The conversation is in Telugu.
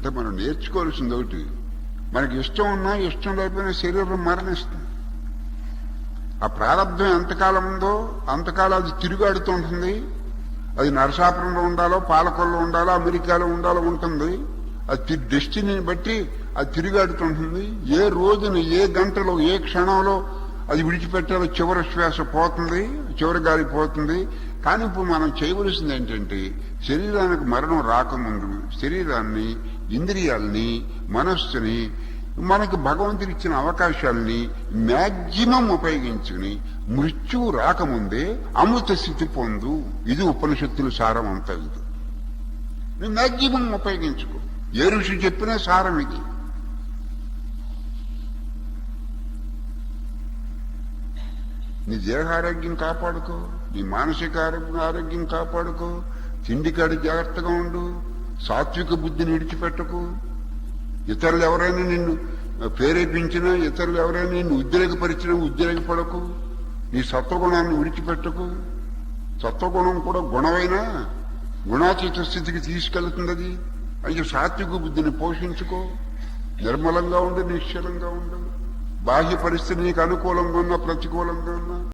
అంటే మనం నేర్చుకోవాల్సింది ఒకటి, మనకి ఇష్టం ఉన్నా ఇష్టం లేకపోయినా శరీరం మరణిస్తుంది. ఆ ప్రారంభం ఎంతకాలం ఉందో అంతకాలం అది తిరుగాడుతుంటుంది. అది నరసాపురంలో ఉండాలో, పాలకొల్లో ఉండాలో, అమెరికాలో ఉండాలో ఉంటుంది. అది డెస్టినీని బట్టి అది తిరిగాడుతుంటుంది. ఏ రోజున, ఏ గంటలో, ఏ క్షణంలో అది విడిచిపెట్టాలో చివరి శ్వాస పోతుంది, చివరి గాలి పోతుంది. కానీ ఇప్పుడు మనం చేయవలసింది ఏంటంటే, శరీరానికి మరణం రాకముందు శరీరాన్ని, ఇంద్రియాలని, మనస్సుని, మనకు భగవంతుడు ఇచ్చిన అవకాశాలని మ్యాక్సిమం ఉపయోగించుకుని మృత్యువు రాకముందే అమృత స్థితి పొందు. ఇది ఉపనిషత్తుల సారం అంతా. ఇది నువ్వు మ్యాక్సిమం ఉపయోగించుకో. ఏ ఋషి చెప్పినా సారం ఇది. నీ దేహారోగ్యం కాపాడుకో, నీ మానసిక ఆరోగ్యం కాపాడుకో, తిండికాడి జాగ్రత్తగా ఉండు, సాత్విక బుద్ధిని విడిచిపెట్టకు. ఇతరులు ఎవరైనా నిన్ను ప్రేరేపించినా, ఇతరులు ఎవరైనా నిన్ను ఉద్రేకపరిచినా ఉద్రేకపడకు. నీ సత్వగుణాన్ని విడిచిపెట్టకు. సత్వగుణం కూడా గుణమైనా గుణాతీత స్థితికి తీసుకెళ్తుంది. అది అయితే సాత్విక బుద్ధిని పోషించుకో. నిర్మలంగా ఉండు, నిశ్చలంగా ఉండు. బాహ్య పరిస్థితి నీకు అనుకూలంగా ఉన్నా, ప్రతికూలంగా ఉన్నా